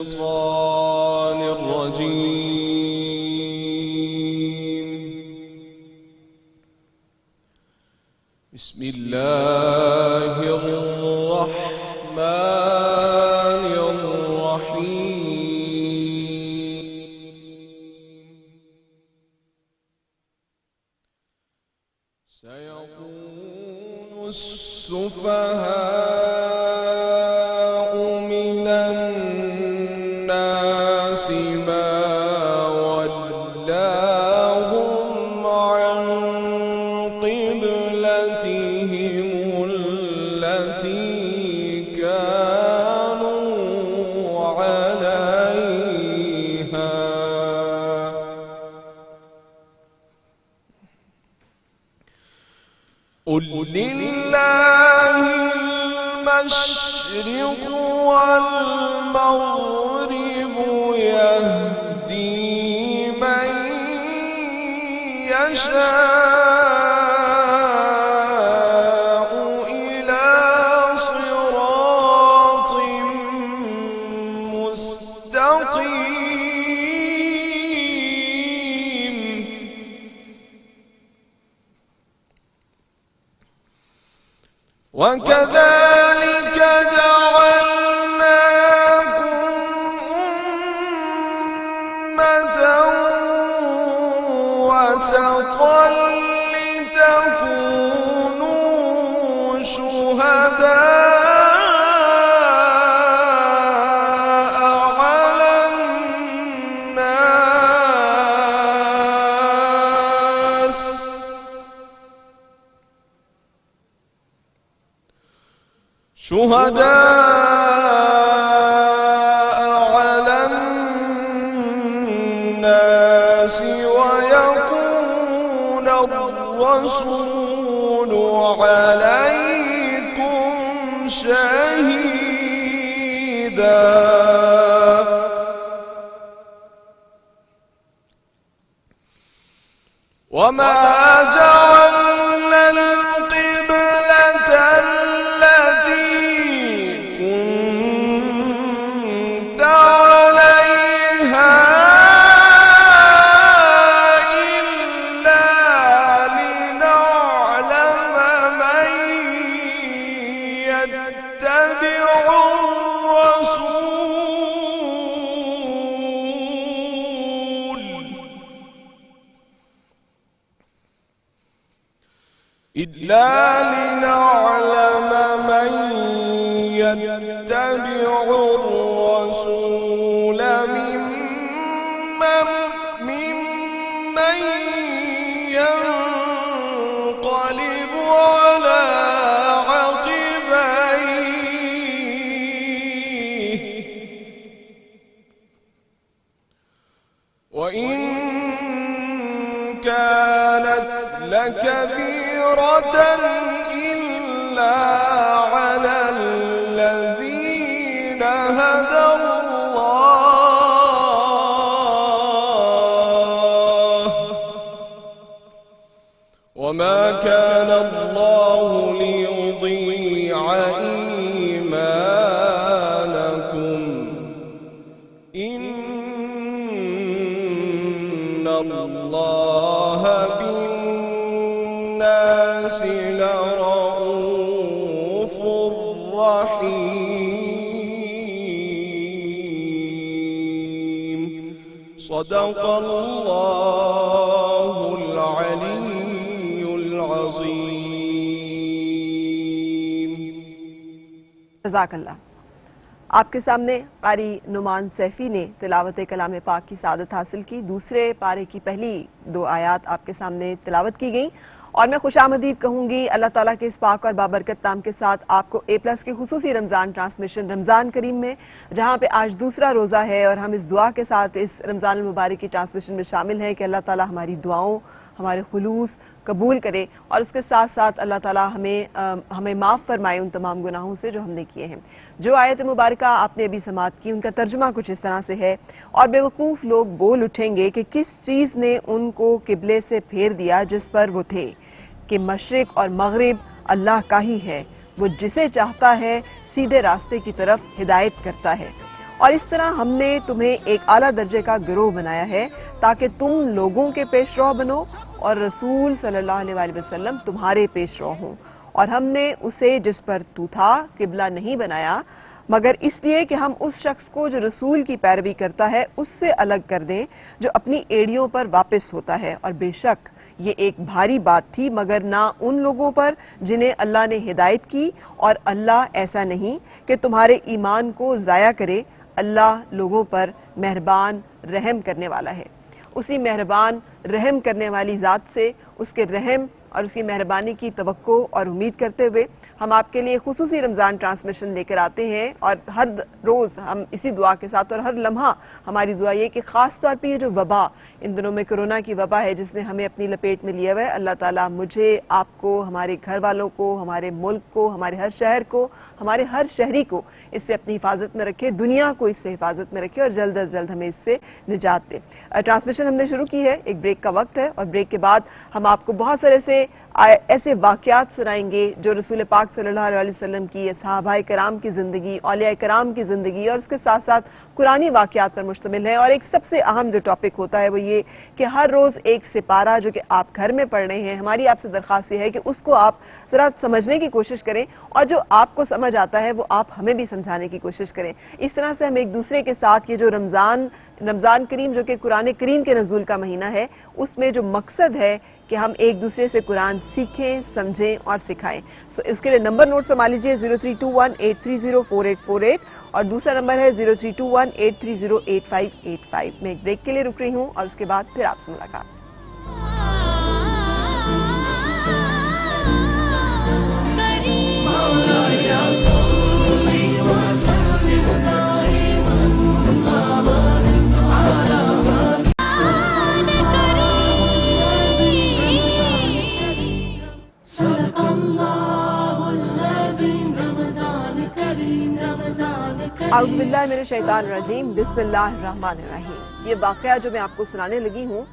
الشيطان الرجيم. بسم الله الرحمن الرحيم. سيقول السفهاء من الناس ما ولاهم عن قبلتهم التي كانوا عليها. قل لله المشرق والمغرب يهدي من يشاء إلى صراط مستقيم. وكذلك جعلناكم أمة وسطا لتكونوا شهداء على الناس ويكون الرسول عليكم شهيدا. وما جعلنا القبلة التي كنت عليها إلا لنعلم من يتبع الرسول ممن ينقلب على عقبيه وإن كانت لكبيرة إلا على الذين هدى الله وما كان الله ليضيع إيمانكم إن الله بالناس لرؤوف رحيم. صدق الله العلي العظيم. جزاک اللہ. آپ کے سامنے قاری نعمان سیفی نے تلاوت کلام پاک کی سعادت حاصل کی. دوسرے پارے کی پہلی 2 آیات آپ کے سامنے تلاوت کی گئیں اور میں خوش آمدید کہوں گی اللہ تعالیٰ کے اس پاک اور بابرکت نام کے ساتھ آپ کو A+ کے خصوصی رمضان ٹرانسمیشن رمضان کریم میں، جہاں پہ آج دوسرا روزہ ہے اور ہم اس دعا کے ساتھ اس رمضان المبارک کی ٹرانسمیشن میں شامل ہیں کہ اللہ تعالیٰ ہماری دعاؤں، ہمارے خلوص قبول کرے اور اس کے ساتھ ساتھ اللہ تعالیٰ ہمیں معاف فرمائے ان تمام گناہوں سے جو ہم نے کیے ہیں. جو آیت مبارکہ آپ نے ابھی سماعت کی ان کا ترجمہ کچھ اس طرح سے ہے، اور بیوقوف لوگ بول اٹھیں گے کہ کس چیز نے ان کو قبلے سے پھیر دیا جس پر وہ تھے، کہ مشرق اور مغرب اللہ کا ہی ہے، وہ جسے چاہتا ہے سیدھے راستے کی طرف ہدایت کرتا ہے. اور اس طرح ہم نے تمہیں ایک اعلیٰ درجے کا گروہ بنایا ہے تاکہ تم لوگوں کے پیش رو بنو اور رسول صلی اللہ علیہ وآلہ وسلم تمہارے پیش رو ہوں، اور ہم نے اسے جس پر تو تھا قبلہ نہیں بنایا مگر اس لیے کہ ہم اس شخص کو جو رسول کی پیروی کرتا ہے اس سے الگ کر دیں جو اپنی ایڑیوں پر واپس ہوتا ہے، اور بے شک یہ ایک بھاری بات تھی مگر نہ ان لوگوں پر جنہیں اللہ نے ہدایت کی، اور اللہ ایسا نہیں کہ تمہارے ایمان کو ضائع کرے، اللہ لوگوں پر مہربان رحم کرنے والا ہے۔ اسی مہربان رحم کرنے والی ذات سے اس کے رحم اور اس کی مہربانی کی توقع اور امید کرتے ہوئے ہم آپ کے لیے خصوصی رمضان ٹرانسمیشن لے کر آتے ہیں، اور ہر روز ہم اسی دعا کے ساتھ اور ہر لمحہ ہماری دعا یہ کہ خاص طور پہ یہ جو وبا ان دنوں میں کرونا کی وبا ہے جس نے ہمیں اپنی لپیٹ میں لیا ہوا ہے، اللہ تعالیٰ مجھے، آپ کو، ہمارے گھر والوں کو، ہمارے ملک کو، ہمارے ہر شہر کو، ہمارے ہر شہری کو اس سے اپنی حفاظت میں رکھے، دنیا کو اس سے حفاظت میں رکھے اور جلد از جلد ہمیں اس سے نجات دے۔ ٹرانسمیشن ہم نے شروع کی ہے، ایک بریک کا وقت ہے، اور بریک کے بعد ہم آپ کو بہت سارے ایسے واقعات سنائیں گے جو رسول پاک صلی اللہ علیہ وسلم کی، صحابہ کرام کی زندگی، اولیاء کرام کی زندگی اور اس کے ساتھ ساتھ قرآنی واقعات پر مشتمل ہے۔ اور ایک سب سے اہم جو ٹاپک ہوتا ہے وہ یہ کہ ہر روز ایک سپارہ جو کہ آپ گھر میں پڑھ رہے ہیں، ہماری آپ سے درخواست یہ ہے کہ اس کو آپ ذرا سمجھنے کی کوشش کریں، اور جو آپ کو سمجھ آتا ہے وہ آپ ہمیں بھی سمجھانے کی کوشش کریں۔ اس طرح سے ہم ایک دوسرے کے ساتھ یہ جو رمضان کریم جو کہ قرآن کریم کے نزول کا مہینہ ہے، اس میں جو مقصد ہے کہ ہم ایک دوسرے سے قرآن سیکھیں، سمجھیں اور سکھائیں۔ اس کے لیے نمبر نوٹ فرما لیجئے 0321830488 اور دوسرا نمبر ہے 032183088585۔ میں ایک بریک کے لیے رک رہی ہوں اور اس کے بعد پھر آپ سے ملاقات۔ اعوذ باللہ من الشیطان الرجیم، بسم اللہ الرحمن الرحیم۔ یہ واقعہ جو میں آپ کو سنانے لگی ہوں،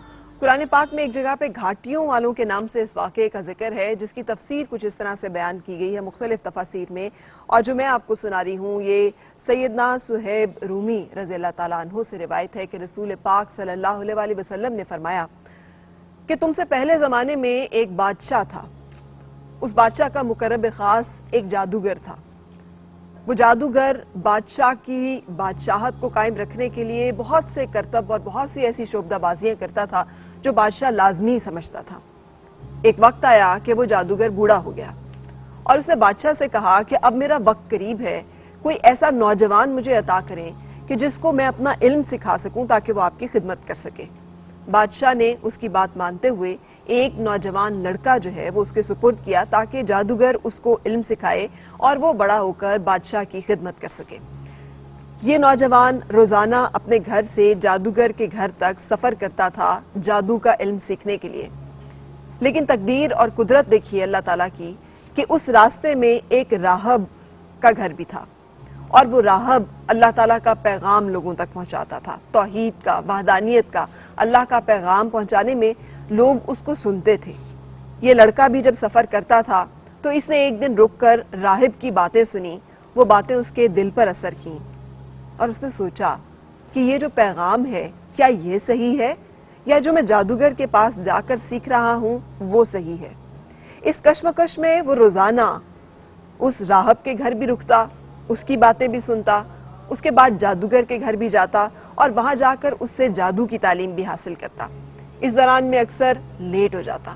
قرآن پاک میں ایک جگہ پہ گھاٹیوں والوں کے نام سے اس واقعے کا ذکر ہے جس کی تفسیر کچھ اس طرح سے بیان کی گئی ہے مختلف تفاسیر میں، اور جو میں آپ کو سنا رہی ہوں یہ سیدنا صہیب رومی رضی اللہ تعالیٰ عنہ سے روایت ہے کہ رسول پاک صلی اللہ علیہ وآلہ وسلم نے فرمایا کہ تم سے پہلے زمانے میں ایک بادشاہ تھا، اس بادشاہ کا مقرب خاص ایک جادوگر تھا۔ وہ جادوگر بادشاہ کی بادشاہت کو قائم رکھنے کے لیے بہت سے کرتب اور بہت سی ایسی شعبدہ بازیاں کرتا تھا جو بادشاہ لازمی سمجھتا تھا۔ ایک وقت آیا کہ وہ جادوگر بوڑھا ہو گیا اور اس نے بادشاہ سے کہا کہ اب میرا وقت قریب ہے، کوئی ایسا نوجوان مجھے عطا کریں کہ جس کو میں اپنا علم سکھا سکوں تاکہ وہ آپ کی خدمت کر سکے۔ بادشاہ نے اس کی بات مانتے ہوئے ایک نوجوان لڑکا جو ہے وہ اس کے سپرد کیا تاکہ جادوگر اس کو علم سکھائے اور وہ بڑا ہو کر بادشاہ کی خدمت کر سکے۔ یہ نوجوان روزانہ اپنے گھر سے جادوگر کے گھر تک سفر کرتا تھا جادو کا علم سیکھنے کے لیے، لیکن تقدیر اور قدرت دیکھیے اللہ تعالیٰ کی کہ اس راستے میں ایک راہب کا گھر بھی تھا، اور وہ راہب اللہ تعالیٰ کا پیغام لوگوں تک پہنچاتا تھا، توحید کا، وحدانیت کا، اللہ کا پیغام پہنچانے میں لوگ اس کو سنتے تھے۔ یہ لڑکا بھی جب سفر کرتا تھا تو اس نے ایک دن رک کر راہب کی باتیں سنی، وہ باتیں اس کے دل پر اثر کیں، اور اس نے سوچا کہ یہ جو پیغام ہے کیا یہ صحیح ہے یا جو میں جادوگر کے پاس جا کر سیکھ رہا ہوں وہ صحیح ہے۔ اس کشمکش میں وہ روزانہ اس راہب کے گھر بھی رکتا، اس کی باتیں بھی سنتا، اس کے بعد جادوگر کے گھر بھی جاتا اور وہاں جا کر اس سے جادو کی تعلیم بھی حاصل کرتا۔ اس دوران میں اکثر لیٹ ہو جاتا۔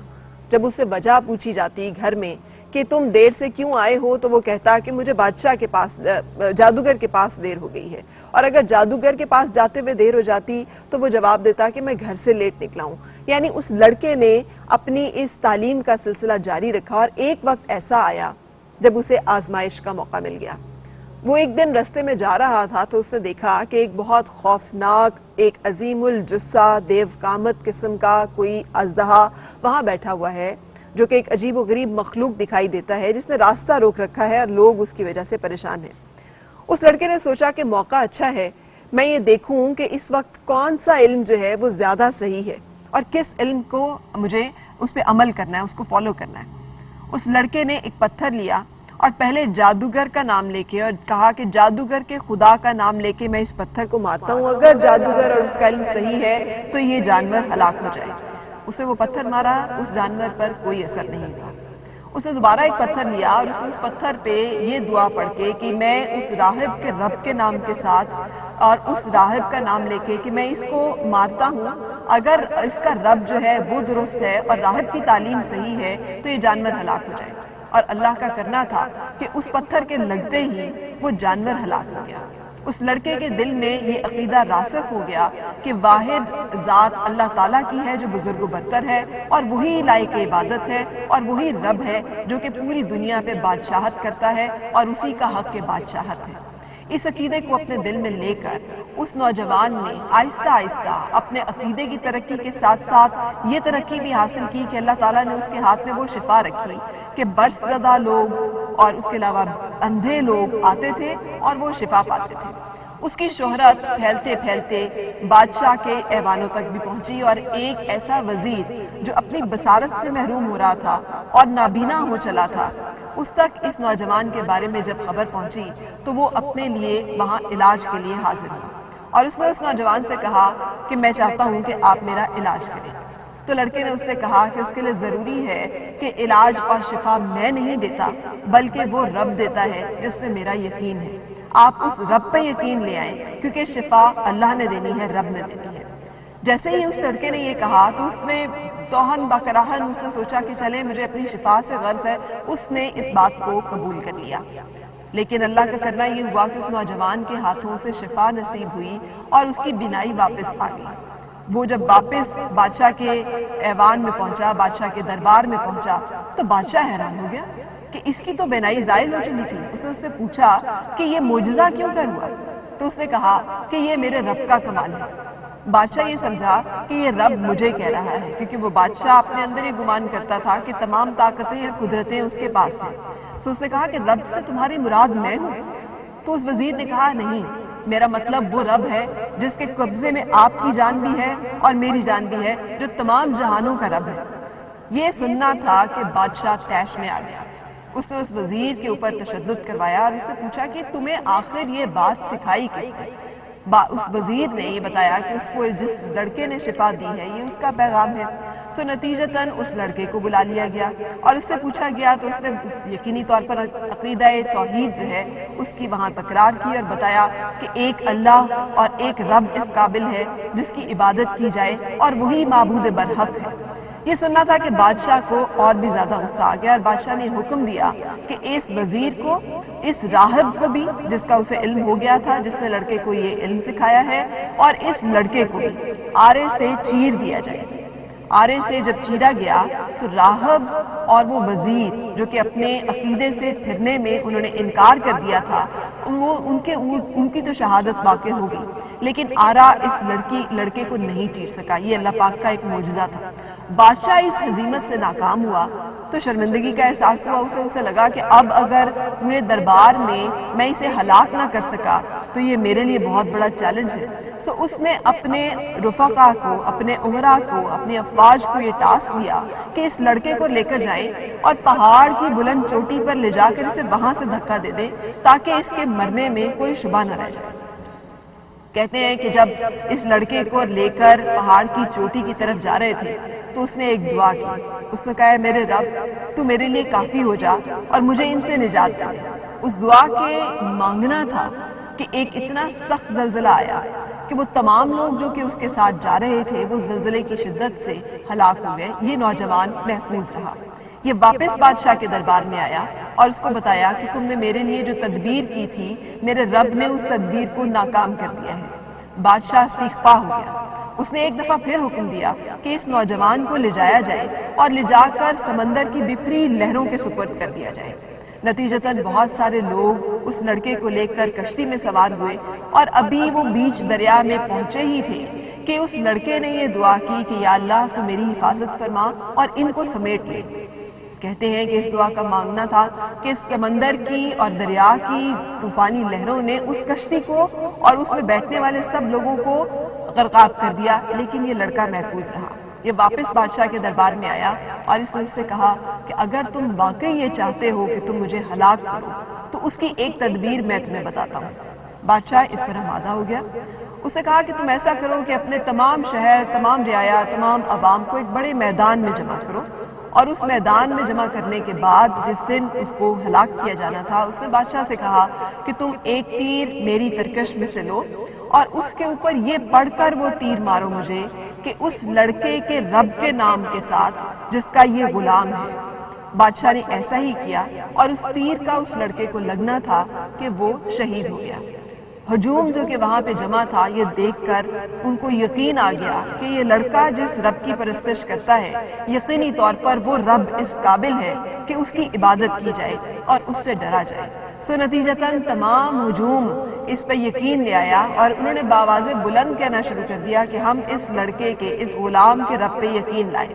جب اس سے وجہ پوچھی جاتی گھر میں کہ تم دیر سے کیوں آئے ہو تو وہ کہتا کہ مجھے بادشاہ کے پاس، جادوگر کے پاس دیر ہو گئی ہے، اور اگر جادوگر کے پاس جاتے ہوئے دیر ہو جاتی تو وہ جواب دیتا کہ میں گھر سے لیٹ نکلا ہوں۔ یعنی اس لڑکے نے اپنی اس تعلیم کا سلسلہ جاری رکھا، اور ایک وقت ایسا آیا جب اسے آزمائش کا موقع مل گیا۔ وہ ایک دن رستے میں جا رہا تھا تو اس نے دیکھا کہ ایک بہت خوفناک، ایک عظیم الجثہ دیو قامت قسم کا کوئی اژدہا وہاں بیٹھا ہوا ہے، جو کہ ایک عجیب و غریب مخلوق دکھائی دیتا ہے جس نے راستہ روک رکھا ہے اور لوگ اس کی وجہ سے پریشان ہیں۔ اس لڑکے نے سوچا کہ موقع اچھا ہے، میں یہ دیکھوں کہ اس وقت کون سا علم جو ہے وہ زیادہ صحیح ہے اور کس علم کو مجھے اس پہ عمل کرنا ہے، اس کو فالو کرنا ہے۔ اس لڑکے نے ایک پتھر لیا اور پہلے جادوگر کا نام لے کے اور کہا کہ جادوگر کے خدا کا نام لے کے میں اس پتھر کو مارتا ہوں، اگر جادوگر اور اس کا علم صحیح ہے تو یہ جانور ہلاک ہو جائے۔ اسے وہ پتھر مارا، اس جانور پر کوئی اثر نہیں ہوا۔ اس نے دوبارہ ایک پتھر لیا اور اس نے اس پتھر پہ یہ دعا پڑھ کے کہ میں اس راہب کے رب کے نام کے ساتھ اور اس راہب کا نام لے کے کہ میں اس کو مارتا ہوں، اگر اس کا رب جو ہے وہ درست ہے اور راہب کی تعلیم صحیح ہے تو یہ جانور ہلاک ہو جائے۔ اور اللہ کا کرنا تھا کہ اس پتھر کے لگتے ہی وہ جانور ہلاک ہو گیا۔ اس لڑکے کے دل میں یہ عقیدہ راسخ ہو گیا کہ واحد ذات اللہ تعالیٰ کی ہے جو بزرگ و برتر ہے، اور وہی لائق عبادت ہے، اور وہی رب ہے جو کہ پوری دنیا پہ بادشاہت کرتا ہے اور اسی کا حق کے بادشاہت ہے۔ اس عقیدے کو اپنے دل میں لے کر اس نوجوان نے آہستہ آہستہ اپنے عقیدے کی ترقی کے ساتھ ساتھ یہ ترقی بھی حاصل کی کہ اللہ تعالیٰ نے اس کے ہاتھ میں وہ شفا رکھی کہ برس زدہ لوگ اور اس کے علاوہ اندھے لوگ آتے تھے اور وہ شفا پاتے تھے۔ اس کی شہرت پھیلتے پھیلتے بادشاہ کے ایوانوں تک بھی پہنچی، اور ایک ایسا وزیر جو اپنی بصارت سے محروم ہو رہا تھا اور نابینا ہو چلا تھا، اس تک اس نوجوان کے بارے میں جب خبر پہنچی تو وہ اپنے لیے وہاں علاج کے لیے حاضر ہوئی، اور اس نے اس نوجوان سے کہا کہ میں چاہتا ہوں کہ آپ میرا علاج کریں۔ تو لڑکے نے اس سے کہا کہ اس کے لیے ضروری ہے کہ علاج اور شفا میں نہیں دیتا بلکہ وہ رب دیتا ہے جس میں میرا یقین ہے۔ آپ اس رب پہ یقین لے آئیں کیونکہ شفا اللہ نے دینی ہے، رب نے دینی ہے۔ جیسے ہی اس لڑکے نے یہ کہا تو اس نے توہن باکراہن اس نے سوچا کہ چلے مجھے اپنی شفا سے غرض ہے، اس نے اس بات کو قبول کر لیا۔ لیکن اللہ کا کرنا یہ ہوا کہ اس نوجوان کے ہاتھوں سے شفا نصیب ہوئی اور اس کی بینائی واپس آ گئی۔ وہ جب واپس بادشاہ کے ایوان میں پہنچا، بادشاہ کے دربار میں پہنچا تو بادشاہ حیران ہو گیا کہ اس کی تو بینائی زائل ہو چلی تھی۔ اس نے اس سے پوچھا کہ یہ معجزہ کیوں کر ہوا؟ تو اس نے کہا کہ یہ میرے رب کا کمال ہے۔ بادشاہ یہ سمجھا کہ یہ رب مجھے کہہ رہا ہے، کیونکہ وہ بادشاہ اپنے اندر یہ گمان کرتا تھا کہ تمام طاقتیں اور قدرتیں اس کے پاس ہیں۔ تو اس نے کہا کہ رب سے تمہاری مراد میں ہوں؟ تو اس وزیر نے کہا نہیں، میرا مطلب وہ رب ہے جس کے قبضے میں آپ کی جان بھی ہے اور میری جان بھی ہے، جو تمام جہانوں کا رب ہے۔ یہ سننا تھا کہ بادشاہ طیش میں آ گیا۔ اس نے اس وزیر کے اوپر تشدد کروایا اور اس سے پوچھا کہ تمہیں آخر یہ بات سکھائی کس نے؟ اس وزیر نے یہ بتایا کہ اس کو جس لڑکے نے شفا دی ہے یہ اس کا پیغام ہے۔ سو نتیجتاً اس لڑکے کو بلا لیا گیا اور اس سے پوچھا گیا تو اس نے یقینی طور پر عقیدہ توحید جو ہے اس کی وہاں تکرار کی اور بتایا کہ ایک اللہ اور ایک رب اس قابل ہے جس کی عبادت کی جائے اور وہی معبود برحق ہے۔ یہ سننا تھا کہ بادشاہ کو اور بھی زیادہ غصہ آ گیا اور بادشاہ نے حکم دیا کہ اس وزیر کو، اس راہب کو بھی جس کا اسے علم ہو گیا تھا، جس نے لڑکے کو یہ علم سکھایا ہے، اور اس لڑکے کو بھی آرے سے چیر دیا جائے۔ آرے سے جب چیرا گیا تو راہب اور وہ وزیر جو کہ اپنے عقیدے سے پھرنے میں انہوں نے انکار کر دیا تھا، ان کی تو شہادت واقع ہو گئی، لیکن آرا اس لڑکے کو نہیں چیر سکا۔ یہ اللہ پاک کا ایک معجزہ تھا۔ بادشاہ اس ہزیمت سے ناکام ہوا تو شرمندگی کا احساس ہوا، اسے لگا کہ اب اگر پورے دربار میں اسے ہلاک نہ کر سکا تو یہ میرے لیے بہت بڑا چیلنج ہے۔ سو اس نے اپنے رفقا کو، اپنے عمرہ کو، اپنی افواج کو یہ ٹاسک دیا کہ اس لڑکے کو لے کر جائیں اور پہاڑ کی بلند چوٹی پر لے جا کر اسے وہاں سے دھکا دے دیں تاکہ اس کے مرنے میں کوئی شبہ نہ رہ جائے۔ کہتے ہیں کہ جب اس لڑکے کو لے کر پہاڑ کی چوٹی کی طرف جا رہے تھے تو اس نے ایک دعا کی۔ اس نے کہا میرے رب تو میرے لیے کافی ہو جا اور مجھے ان سے نجات دے۔ اس دعا کے مانگنا تھا کہ ایک اتنا سخت زلزلہ آیا کہ وہ تمام لوگ جو کہ اس کے ساتھ جا رہے تھے وہ زلزلے کی شدت سے ہلاک ہو گئے۔ یہ نوجوان محفوظ رہا۔ یہ واپس بادشاہ کے دربار میں آیا اور اس کو بتایا کہ تم نے میرے لیے جو تدبیر کی تھی میرے رب نے اس تدبیر کو ناکام کر دیا ہے۔ بادشاہ سیخپا ہو گیا۔ اس نے ایک دفعہ پھر حکم دیا کہ اس نوجوان کو لے جایا جائے اور لے جا کر سمندر کی بکھری لہروں کے سپرد کر دیا جائے۔ نتیجتاً بہت سارے لوگ اس لڑکے کو لے کر کشتی میں سوار ہوئے اور ابھی وہ بیچ دریا میں پہنچے ہی تھے کہ اس لڑکے نے یہ دعا کی کہ یا اللہ تو میری حفاظت فرما اور ان کو سمیٹ لے۔ کہتے ہیں کہ اس دعا کا مانگنا تھا کہ سمندر کی اور دریا کی طوفانی لہروں نے اس کشتی کو اور اس میں بیٹھنے والے سب لوگوں کو غرقاب کر دیا، لیکن یہ لڑکا محفوظ رہا۔ یہ واپس بادشاہ کے دربار میں آیا اور اس نے اس سے کہا کہ اگر تم واقعی یہ چاہتے ہو کہ تم مجھے ہلاک کرو تو اس کی ایک تدبیر میں تمہیں بتاتا ہوں۔ بادشاہ اس پر آمادہ ہو گیا۔ اس نے کہا کہ تم ایسا کرو کہ اپنے تمام شہر، تمام رعایا، تمام عوام کو ایک بڑے میدان میں جمع کرو، اور اس میدان میں جمع کرنے کے بعد جس دن اس کو ہلاک کیا جانا تھا، اس نے بادشاہ سے کہا کہ تم ایک تیر میری ترکش میں سے لو اور اس کے اوپر یہ پڑھ کر وہ تیر مارو مجھے کہ اس لڑکے کے رب کے نام کے ساتھ جس کا یہ غلام ہے۔ بادشاہ نے ایسا ہی کیا اور اس تیر کا اس لڑکے کو لگنا تھا کہ وہ شہید ہو گیا۔ ہجوم جو کہ وہاں پہ جمع تھا، یہ دیکھ کر ان کو یقین آ گیا کہ یہ لڑکا جس رب کی پرستش کرتا ہے، یقینی طور پر وہ رب اس قابل ہے کہ اس کی عبادت کی جائے اور اس سے ڈرا جائے۔ سو نتیجتاً تمام ہجوم اس پہ یقین لے آیا اور انہوں نے بآواز بلند کہنا شروع کر دیا کہ ہم اس لڑکے کے، اس غلام کے رب پہ یقین لائے۔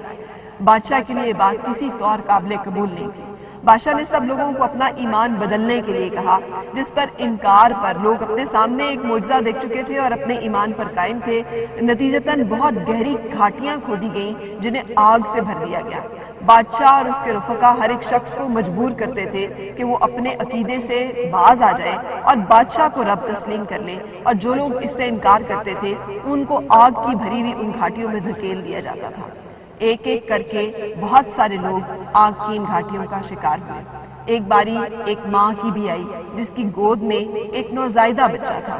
بادشاہ کے لیے یہ بات کسی طور قابل قبول نہیں تھی۔ بادشاہ نے سب لوگوں کو اپنا ایمان بدلنے کے لیے کہا، جس پر انکار پر لوگ اپنے سامنے ایک معجزہ دیکھ چکے تھے اور اپنے ایمان پر قائم تھے۔ نتیجتاً بہت گہری گھاٹیاں کھودی گئیں جنہیں آگ سے بھر دیا گیا۔ بادشاہ اور اس کے رفقا ہر ایک شخص کو مجبور کرتے تھے کہ وہ اپنے عقیدے سے باز آ جائے اور بادشاہ کو رب تسلیم کر لے، اور جو لوگ اس سے انکار کرتے تھے ان کو آگ کی بھری ہوئی ان گھاٹیوں میں دھکیل دیا جاتا تھا۔ ایک ایک کر کے بہت سارے لوگ آگ کی ان گھاٹیوں کا شکار ہوئے۔ ایک باری ایک ماں کی بھی آئی جس کی گود میں ایک نوزائیدہ بچہ تھا۔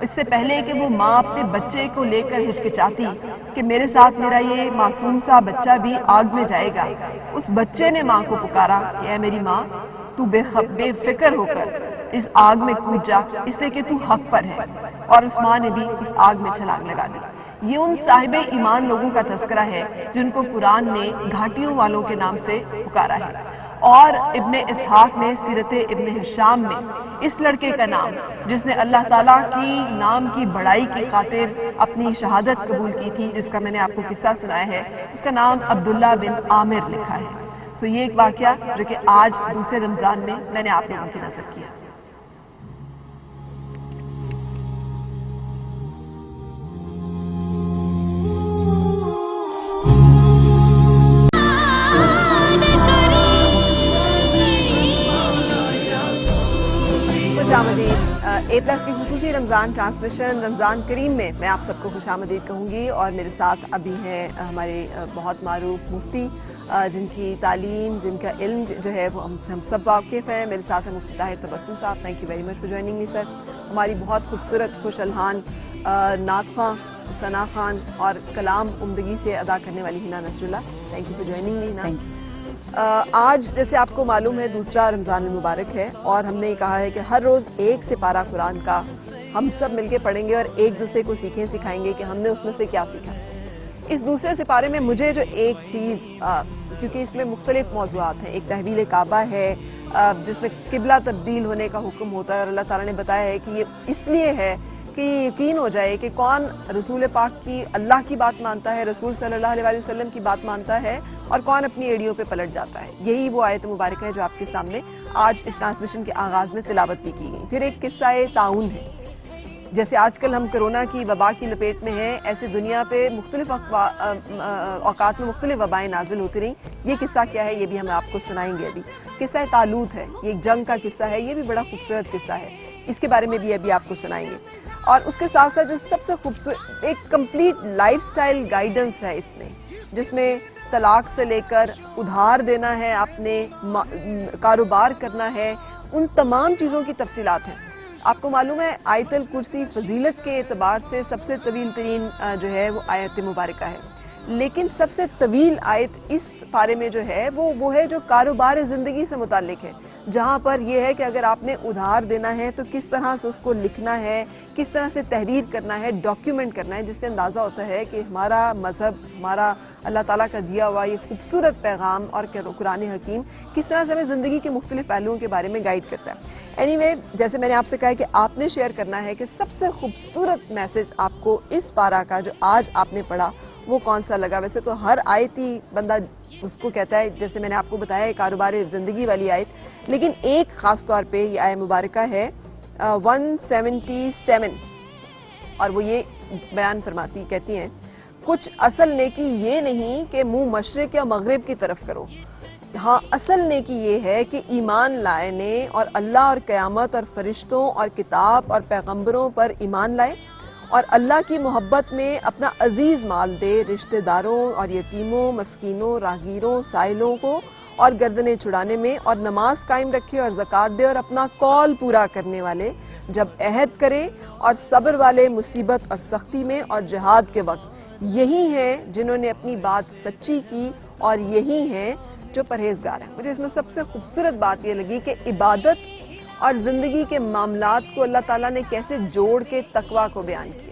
اس سے پہلے کہ وہ ماں اپنے بچے کو لے کر ہچکچاتی کہ میرے ساتھ میرا یہ معصوم سا بچہ بھی آگ میں جائے گا، اس بچے نے ماں کو پکارا کہ اے میری ماں، تو بے فکر ہو کر اس آگ میں کود جا، اس لیے کہ تو حق پر ہے۔ اور اس ماں نے بھی اس آگ میں چھلانگ لگا دی۔ یہ ان صاحب ایمان لوگوں کا تذکرہ ہے جن کو قرآن نے گھاٹیوں والوں کے نام سے پکارا ہے۔ اور ابن اسحاق نے سیرت ابن ہشام میں اس لڑکے کا نام، جس نے اللہ تعالیٰ کی نام کی بڑائی کی خاطر اپنی شہادت قبول کی تھی، جس کا میں نے آپ کو قصہ سنایا ہے، اس کا نام عبداللہ بن عامر لکھا ہے۔ سو یہ ایک واقعہ جو کہ آج دوسرے رمضان میں نے آپ لوگوں کی نظر کیا۔ خوش آمدید اے پلس کی خصوصی رمضان ٹرانسمیشن رمضان کریم میں آپ سب کو خوش آمدید کہوں گی، اور میرے ساتھ ابھی ہیں ہمارے بہت معروف مفتی جن کی تعلیم، جن کا علم جو ہے وہ ہم سب واقف ہیں۔ میرے ساتھ ہیں مفتی Tahir Tabassum sahab, thank you very much for joining me sir. ہماری بہت خوبصورت خوش الحان نعت خواں ثنا خان اور کلام عمدگی سے ادا کرنے والی ہنا نصر اللہ، تھینک یو فار جوائننگ می ہنا۔ آج جیسے آپ کو معلوم ہے دوسرا رمضان المبارک ہے، اور ہم نے یہ کہا ہے کہ ہر روز ایک سپارہ قرآن کا ہم سب مل کے پڑھیں گے اور ایک دوسرے کو سکھائیں گے کہ ہم نے اس میں سے کیا سیکھا۔ اس دوسرے سپارے میں مجھے جو ایک چیز، کیونکہ اس میں مختلف موضوعات ہیں، ایک تحویل کعبہ ہے جس میں قبلہ تبدیل ہونے کا حکم ہوتا ہے، اور اللہ تعالیٰ نے بتایا ہے کہ یہ اس لیے ہے کہ یہ یقین ہو جائے کہ کون رسول پاک کی، اللہ کی بات مانتا ہے، رسول صلی اللہ علیہ وسلم کی بات مانتا ہے، اور کون اپنی ایڑیوں پہ پلٹ جاتا ہے۔ یہی وہ آیت مبارکہ ہے جو آپ کے سامنے آج اس ٹرانسمیشن کے آغاز میں تلاوت بھی کی گئی۔ پھر ایک قصہ تعاون ہے۔ جیسے آج کل ہم کرونا کی وبا کی لپیٹ میں ہیں، ایسے دنیا پہ مختلف اوقات میں مختلف وبائیں نازل ہوتی رہیں۔ یہ قصہ کیا ہے یہ بھی ہم آپ کو سنائیں گے۔ ابھی قصہ طالوت ہے، یہ ایک جنگ کا قصہ ہے، یہ بھی بڑا خوبصورت قصہ ہے، اس کے بارے میں بھی ابھی آپ کو سنائیں گے۔ اور اس کے ساتھ ساتھ جو سب سے خوبصورت ایک کمپلیٹ لائف سٹائل گائیڈنس ہے اس میں، جس میں طلاق سے لے کر ادھار دینا ہے، اپنے کاروبار کرنا ہے، ان تمام چیزوں کی تفصیلات ہیں۔ آپ کو معلوم ہے آیت الکرسی فضیلت کے اعتبار سے سب سے طویل ترین جو ہے وہ آیت مبارکہ ہے، لیکن سب سے طویل آیت اس پارے میں جو ہے وہ ہے جو کاروبار زندگی سے متعلق ہے، جہاں پر یہ ہے کہ اگر آپ نے ادھار دینا ہے تو کس طرح سے اس کو لکھنا ہے، کس طرح سے تحریر کرنا ہے، ڈاکیومنٹ کرنا ہے، جس سے اندازہ ہوتا ہے کہ ہمارا مذہب، ہمارا اللہ تعالیٰ کا دیا ہوا یہ خوبصورت پیغام اور قرآن حکیم کس طرح سے ہمیں زندگی کے مختلف پہلوؤں کے بارے میں گائیڈ کرتا ہے۔ اینی جیسے میں نے آپ سے کہا کہ آپ نے شیئر کرنا ہے کہ سب سے خوبصورت میسج آپ کو اس پارہ کا جو آج آپ نے پڑھا وہ کون سا لگا۔ ویسے تو ہر آیت ہی بندہ اس کو کہتا ہے، جیسے میں نے آپ کو بتایا کاروبار زندگی والی آیت، لیکن ایک خاص طور پہ یہ آیت مبارکہ ہے 177، اور وہ یہ بیان فرماتی کہتی ہیں کچھ اصل نیکی یہ نہیں کہ منہ مشرق یا مغرب کی طرف کرو. ہاں اصل نیکی یہ ہے کہ ایمان لانے اور اللہ اور قیامت اور فرشتوں اور کتاب اور پیغمبروں پر ایمان لائے اور اللہ کی محبت میں اپنا عزیز مال دے رشتہ داروں اور یتیموں مسکینوں راہگیروں سائلوں کو اور گردنیں چھڑانے میں اور نماز قائم رکھے اور زکوٰۃ دے اور اپنا قول پورا کرنے والے جب عہد کرے اور صبر والے مصیبت اور سختی میں اور جہاد کے وقت یہی ہیں جنہوں نے اپنی بات سچی کی اور یہی ہیں جو پرہیزگار ہیں. مجھے اس میں سب سے خوبصورت بات یہ لگی کہ عبادت اور زندگی کے معاملات کو اللہ تعالیٰ نے کیسے جوڑ کے تقویٰ کو بیان کیا.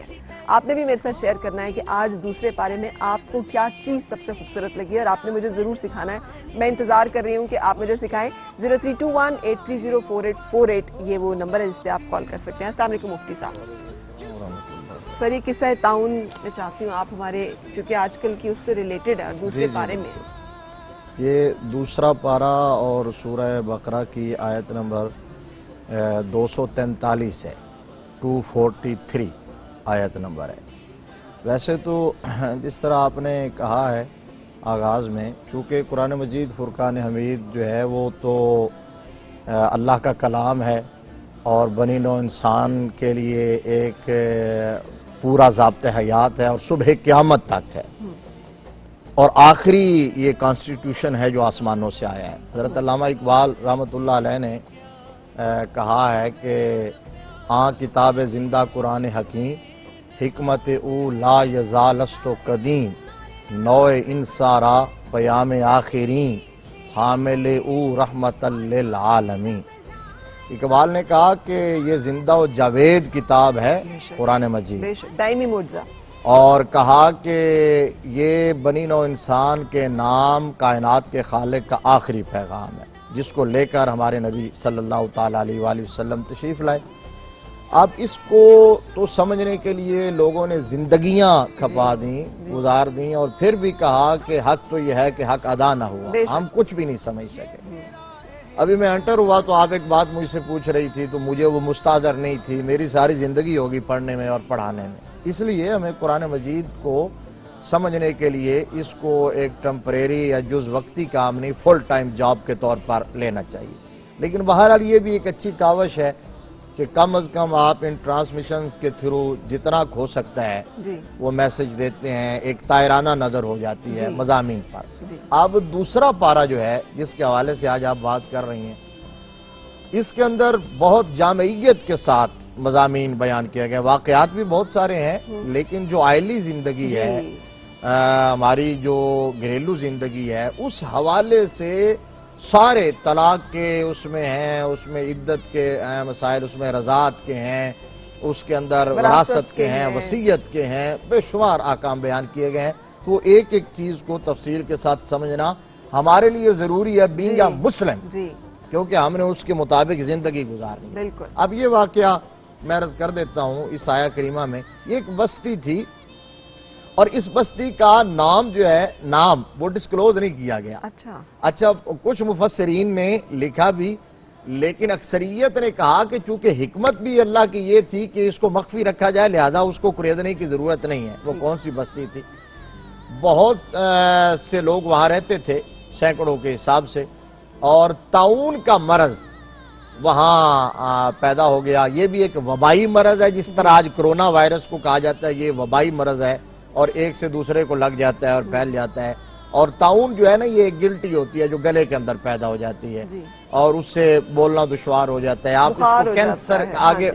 آپ نے بھی میرے ساتھ شیئر کرنا ہے کہ آج دوسرے پارے میں آپ کو کیا چیز سب سے خوبصورت لگی اور آپ نے مجھے ضرور سکھانا ہے. میں انتظار کر رہی ہوں کہ آپ مجھے سکھائیں. 0321830448 یہ وہ نمبر ہے جس پہ آپ کال کر سکتے ہیں. السلام علیکم مفتی صاحب. سر یہ قصہ تعاون میں چاہتی ہوں آپ ہمارے چونکہ آج کل کی اس سے ریلیٹڈ ہے دوسرے پارے میں. یہ دوسرا پارہ اور سورہ بقرہ کی آیت نمبر 243 ہے. 243 آیت نمبر ہے. ویسے تو جس طرح آپ نے کہا ہے آغاز میں، چونکہ قرآن مجید فرقان حمید جو ہے وہ تو اللہ کا کلام ہے اور بنی نوع انسان کے لیے ایک پورا ضابطۂ حیات ہے اور صبح قیامت تک ہے، اور آخری یہ کانسٹیٹیوشن ہے جو آسمانوں سے آیا ہے. حضرت علامہ اقبال رحمۃ اللہ علیہ نے کہا ہے کہ کتاب زندہ قرآن حکیم حکمت او لا یزالست و قدیم نوع انسارا پیام آخرین حامل او رحمت للعالمین. اقبال نے کہا کہ یہ زندہ و جاوید کتاب ہے قرآن مجید، دائمی معجزہ، اور کہا کہ یہ بنی نوع انسان کے نام کائنات کے خالق کا آخری پیغام ہے جس کو لے کر ہمارے نبی صلی اللہ تعالیٰ علیہ وآلہ وسلم تشریف لائے. اب اس کو تو سمجھنے کے لیے لوگوں نے زندگیاں کھپا دیں، گزار دیں، اور پھر بھی کہا کہ حق تو یہ ہے کہ حق ادا نہ ہوا. ہم کچھ بھی نہیں سمجھ سکے. ابھی میں انٹر ہوا تو آپ ایک بات مجھ سے پوچھ رہی تھی تو مجھے وہ مستحضر نہیں تھی. میری ساری زندگی ہوگی پڑھنے میں اور پڑھانے میں. اس لیے ہمیں قرآن مجید کو سمجھنے کے لیے اس کو ایک ٹیمپریری یا جز وقتی کام نہیں، فل ٹائم جاب کے طور پر لینا چاہیے. لیکن بہرحال یہ بھی ایک اچھی کاوش ہے کہ کم از کم آپ ان ٹرانسمیشنز کے تھرو جتنا ہو سکتا ہے وہ میسج دیتے ہیں، ایک طائرانہ نظر ہو جاتی ہے مضامین پر. اب دوسرا پارہ جو ہے جس کے حوالے سے آج آپ بات کر رہی ہیں، اس کے اندر بہت جامعیت کے ساتھ مضامین بیان کیا گیا. واقعات بھی بہت سارے ہیں لیکن جو آئلی زندگی ہے، ہماری جو گھریلو زندگی ہے، اس حوالے سے سارے طلاق کے اس میں ہیں، اس میں عدت کے مسائل، اس میں رضاعت کے ہیں، اس کے اندر وراثت کے ہیں، وصیت کے ہیں، بے شمار احکام بیان کیے گئے ہیں. تو ایک ایک چیز کو تفصیل کے ساتھ سمجھنا ہمارے لیے ضروری ہے بینگ اے مسلم، کیونکہ ہم نے اس کے مطابق زندگی گزارنی. بالکل. اب یہ واقعہ میں عرض کر دیتا ہوں. اس آیہ کریمہ میں یہ ایک بستی تھی اور اس بستی کا نام جو ہے نام وہ ڈسکلوز نہیں کیا گیا. اچھا کچھ مفسرین نے لکھا بھی، لیکن اکثریت نے کہا کہ چونکہ حکمت بھی اللہ کی یہ تھی کہ اس کو مخفی رکھا جائے لہذا اس کو خریدنے کی ضرورت نہیں ہے. وہ کون سی بستی تھی؟ بہت سے لوگ وہاں رہتے تھے سینکڑوں کے حساب سے، اور طاعون کا مرض وہاں پیدا ہو گیا. یہ بھی ایک وبائی مرض ہے، جس طرح آج کرونا وائرس کو کہا جاتا ہے یہ وبائی مرض ہے اور ایک سے دوسرے کو لگ جاتا ہے اور پھیل جاتا ہے. اور طاعون جو ہے نا یہ گلٹی ہوتی ہے جو گلے کے اندر پیدا ہو جاتی ہے اور اس سے بولنا دشوار ہو جاتا ہے. آپ اس کو کینسر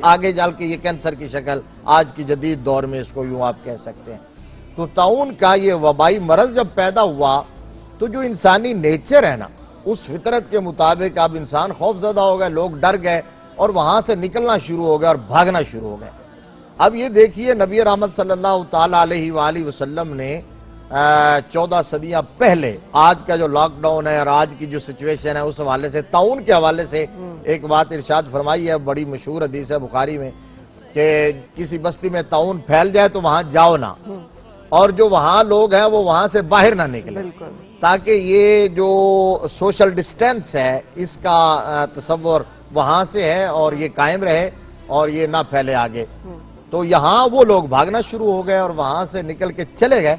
آگے جال کے یہ کینسر کی شکل آج کی جدید دور میں اس کو یوں آپ کہہ سکتے ہیں. تو طاعون کا یہ وبائی مرض جب پیدا ہوا تو جو انسانی نیچر ہے نا اس فطرت کے مطابق اب انسان خوف زدہ ہو گئے، لوگ ڈر گئے اور وہاں سے نکلنا شروع ہو گئے اور بھاگنا شروع ہو گئے. اب یہ دیکھیے نبی رحمت صلی اللہ تعالیٰ علیہ وآلہ وسلم نے 14 صدیاں پہلے آج کا جو لاک ڈاؤن ہے اور آج کی جو سچویشن ہے اس حوالے سے طاعون کے حوالے سے ایک بات ارشاد فرمائی ہے. بڑی مشہور حدیث ہے بخاری میں کہ کسی بستی میں طاعون پھیل جائے تو وہاں جاؤ نہ، اور جو وہاں لوگ ہیں وہ وہاں سے باہر نہ نکلیں، تاکہ یہ جو سوشل ڈسٹینس ہے اس کا تصور وہاں سے ہے اور یہ قائم رہے اور یہ نہ پھیلے آگے. تو یہاں وہ لوگ بھاگنا شروع ہو گئے اور وہاں سے نکل کے چلے گئے.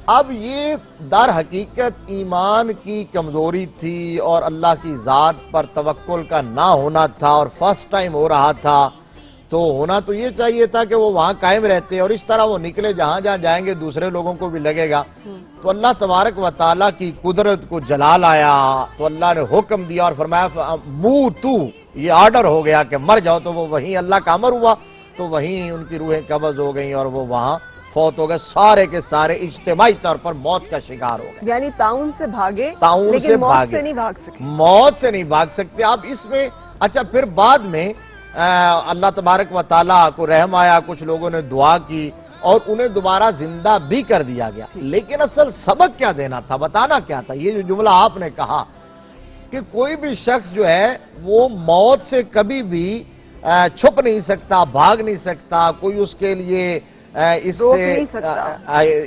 اب یہ در حقیقت ایمان کی کمزوری تھی اور اللہ کی ذات پر توکل کا نہ ہونا تھا، اور فرسٹ ٹائم ہو رہا تھا، تو ہونا تو یہ چاہیے تھا کہ وہ وہاں قائم رہتے، اور اس طرح وہ نکلے جہاں جہاں جائیں گے دوسرے لوگوں کو بھی لگے گا۔ تو اللہ تبارک و تعالیٰ کی قدرت کو جلال آیا، تو اللہ نے حکم دیا اور فرمایا موتو، یہ آرڈر ہو گیا کہ مر جاؤ، تو وہ وہیں اللہ کا امر ہوا، تو وہیں ان کی روحیں قبض ہو گئیں اور وہ وہاں فوت ہو گئے، سارے کے سارے اجتماعی طور پر موت کا شکار ہو گئے۔ یعنی تعاون سے بھاگے تعاون لیکن سے موت بھاگے، سے نہیں بھاگ سکے۔ موت سے نہیں بھاگ سکتے۔ اب اس میں اچھا پھر بعد میں اللہ تبارک و تعالیٰ کو رحم آیا، کچھ لوگوں نے دعا کی اور انہیں دوبارہ زندہ بھی کر دیا گیا، لیکن اصل سبق کیا دینا تھا، بتانا کیا تھا؟ یہ جو جملہ آپ نے کہا کہ کوئی بھی شخص جو ہے وہ موت سے کبھی بھی چھپ نہیں سکتا، بھاگ نہیں سکتا، کوئی اس کے لیے اس سے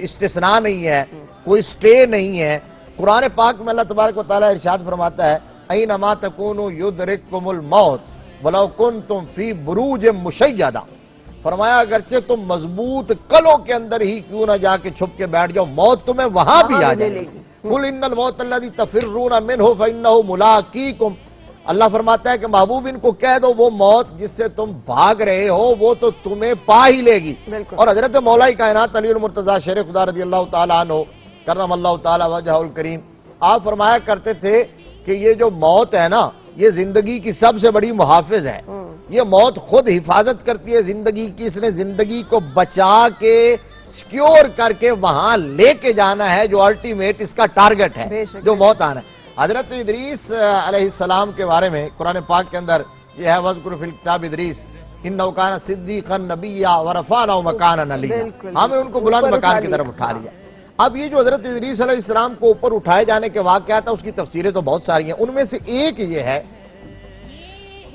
استثناء نہیں ہے، کوئی سٹے نہیں ہے۔ قرآن پاک میں اللہ تبارک و تعالیٰ ارشاد فرماتا ہے اینما تکونوا یدرککم الموت ولو کنتم فی بروج مشیدہ، فرمایا اگرچہ تم مضبوط قلعوں کے اندر ہی کیوں نہ جا کے چھپ کے بیٹھ جاؤ، موت تمہیں وہاں بھی آ جائے گی۔ قل ان الموت الذی تفرون منہ فانہ ملاقیکم، اللہ فرماتا ہے کہ محبوب ان کو کہہ دو وہ موت جس سے تم بھاگ رہے ہو وہ تو تمہیں پا ہی لے گی۔ اور حضرت مولا کائنات علی المرتضیٰ شیر خدا رضی اللہ تعالیٰ عنہ کرم اللہ تعالیٰ وجہہ الکریم، آپ فرمایا کرتے تھے کہ یہ جو موت ہے نا، یہ زندگی کی سب سے بڑی محافظ ہے۔ یہ موت خود حفاظت کرتی ہے زندگی کی، اس نے زندگی کو بچا کے سیکیور کر کے وہاں لے کے جانا ہے جو الٹیمیٹ اس کا ٹارگٹ ہے، جو موت آنا ہے۔ حضرت ادریس علیہ السلام کے بارے میں قرآن پاک کے اندر یہ ہے وَذْكُرْ فِي الْكِتَابِ ادریس اِنَّهُ كَانَ صِدِّيقًا نَبِيًّا وَرَفَعْنَاهُ مَكَانًا عَلِيًّا، ہم نے ان کو بلند مکان کی طرف اٹھا لیا۔ اب یہ جو حضرت ادریس علیہ السلام کو اوپر اٹھائے جانے کے واقعہ تھا، اس کی تفسیریں تو بہت ساری ہیں، ان میں سے ایک یہ ہے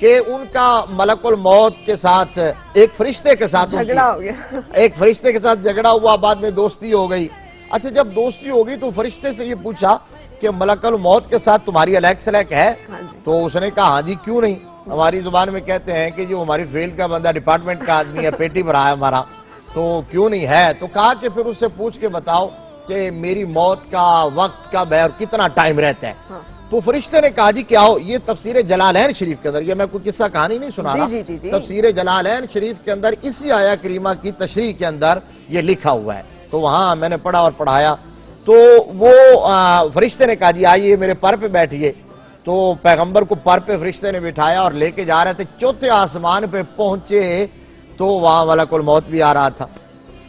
کہ ان کا ملک الموت کے ساتھ ایک فرشتے کے ساتھ جھگڑا ہو گیا، ایک فرشتے کے ساتھ جھگڑا ہوا، بعد میں دوستی ہو گئی۔ اچھا جب دوستی ہو گئی تو فرشتے سے یہ پوچھا کہ ملک الموت کے ساتھ تمہاری الیک سلیک ہے؟ تو اس نے کہا ہاں جی کیوں نہیں، ہماری زبان میں کہتے ہیں کہ جو ہماری فیلڈ کا بندہ ڈپارٹمنٹ کا آدمی ہے، پیٹی بھرا ہے ہمارا، تو کیوں نہیں ہے؟ تو کہا کہ پھر اس سے پوچھ کے بتاؤ کہ میری موت کا وقت کب ہے اور کتنا ٹائم رہتا ہے۔ تو فرشتے نے کہا جی کیا ہو، یہ تفسیر جلالین شریف کے اندر، یہ میں کوئی قصہ کہانی نہیں سنا رہا، تفسیر جلالین شریف کے اندر اسی آیہ کریمہ کی تشریح کے اندر یہ لکھا ہوا ہے، تو وہاں میں نے پڑھا اور پڑھایا۔ تو وہ فرشتے نے کہا جی آئیے میرے پر پہ بیٹھیے، تو پیغمبر کو پر پہ فرشتے نے بٹھایا اور لے کے جا رہے تھے، چوتھے آسمان پہ پہنچے تو وہاں ملک الموت بھی آ رہا تھا۔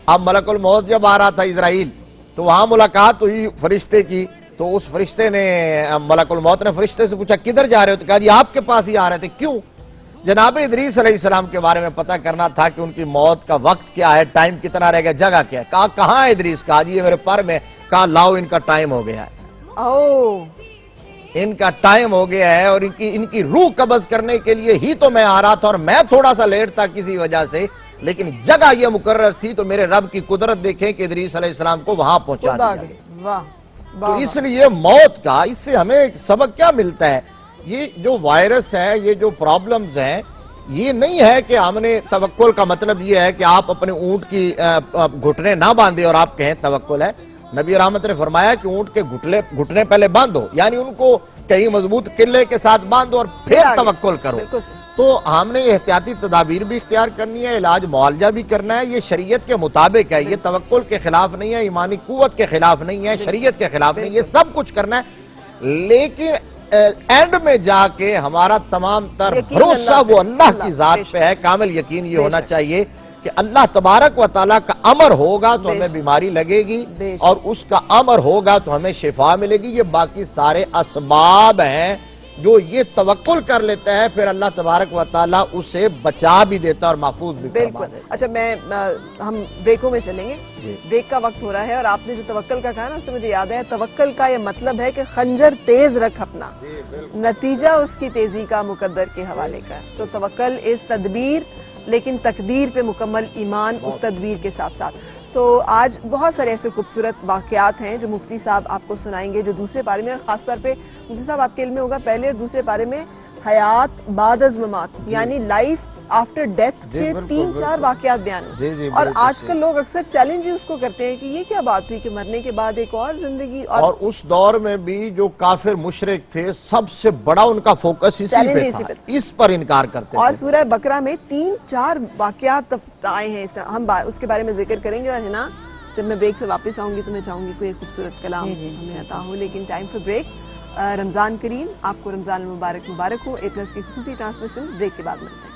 اب ملک الموت جب آ رہا تھا اسرائیل، تو وہاں ملاقات ہوئی فرشتے کی، تو اس فرشتے نے ملک الموت نے فرشتے سے پوچھا کدھر جا رہے ہو؟ تو کہا جی آپ کے پاس ہی آ رہے تھے۔ کیوں؟ جناب ادریس علیہ السلام کے بارے میں پتہ کرنا تھا کہ ان کی موت کا وقت کیا ہے، ٹائم کتنا رہ گیا، جگہ کیا ہے۔ کہا کہاں ہے ادریس؟ کہا جی یہ میرے پر میں۔ کہا لاؤ ان کا ٹائم ہو گیا ہے، ان کا ٹائم ہو گیا ہے، اور ان کی روح قبض کرنے کے لیے ہی تو میں آ رہا تھا، اور میں تھوڑا سا لیٹ تھا کسی وجہ سے، لیکن جگہ یہ مقرر تھی، تو میرے رب کی قدرت دیکھیں کہ ادریس علیہ السلام کو وہاں پہنچا دیا۔ تو اس لیے موت کا، اس سے ہمیں سبق کیا ملتا ہے؟ یہ جو وائرس ہے، یہ جو پرابلمز ہیں، یہ نہیں ہے کہ ہم نے توکل کا مطلب یہ ہے کہ آپ اپنے اونٹ کی گھٹنے نہ باندھے اور آپ کہیں توکل ہے۔ نبی رحمت نے فرمایا کہ اونٹ کے گھٹنے پہلے باندھو، یعنی ان کو کہیں مضبوط قلعے کے ساتھ باندھو اور پھر توکل کرو۔ تو ہم نے احتیاطی تدابیر بھی اختیار کرنی ہے، علاج معالجہ بھی کرنا ہے، یہ شریعت کے مطابق ہے، یہ توکل کے خلاف نہیں ہے، ایمانی قوت کے خلاف نہیں ہے، شریعت کے خلاف نہیں، یہ سب کچھ کرنا ہے۔ لیکن اینڈ میں جا کے ہمارا تمام تر بھروسہ وہ اللہ کی ذات پہ ہے، کامل یقین یہ ہونا چاہیے کہ اللہ تبارک و تعالیٰ کا امر ہوگا تو ہمیں بیماری لگے گی، اور اس کا امر ہوگا تو ہمیں شفا ملے گی۔ یہ باقی سارے اسباب ہیں، جو یہ توکل کر لیتا ہے پھر اللہ تبارک و تعالیٰ اسے بچا بھی دیتا اور محفوظ بھی فرما دیتا۔ اچھا ہم بریکوں میں چلیں گے، بریک کا وقت ہو رہا ہے، اور آپ نے جو توکل کا کہا نا، اس سے مجھے یاد ہے توکل کا یہ مطلب ہے کہ خنجر تیز رکھ اپنا، نتیجہ اس کی تیزی کا مقدر کے حوالے کا۔ سو توکل از تدبیر، لیکن تقدیر پہ مکمل ایمان اس تدبیر کے ساتھ ساتھ۔ سو آج بہت سارے ایسے خوبصورت واقعات ہیں جو مفتی صاحب آپ کو سنائیں گے، جو دوسرے پارے میں، اور خاص طور پہ مفتی صاحب آپ کے علم میں ہوگا پہلے اور دوسرے پارے میں حیات بعد از ممات، یعنی لائف آفٹر ڈیتھ جی، کے بالکل، 3-4 بالکل۔ واقعات بیان ہوئے، جی، جی، اور بالکل آج صحیح۔ کل لوگ اکثر چیلنج اس کو کرتے ہیں کہ یہ کیا بات ہوئی کہ مرنے کے بعد ایک اور زندگی، اور اس دور میں بھی جو کافر مشرک تھے سب سے بڑا ان کا فوکس اسی چیلنج پہ اسی تھا، پہ تھا۔ اس پر انکار کرتے اور تھے۔ سورہ بقرہ میں 3-4 واقعات آئے ہیں اس طرح، ہم اس کے بارے میں ذکر کریں گے، اور ہے نا جب میں بریک سے واپس آؤں گی تو میں چاہوں گی کوئی خوبصورت کلام ہمیں عطا ہو، لیکن ٹائم فور بریک۔ رمضان کریم، آپ کو رمضان المبارک مبارک ہو۔ A+ کی خصوصی ٹرانسمیشن بریک کے بعد ملتے ہیں۔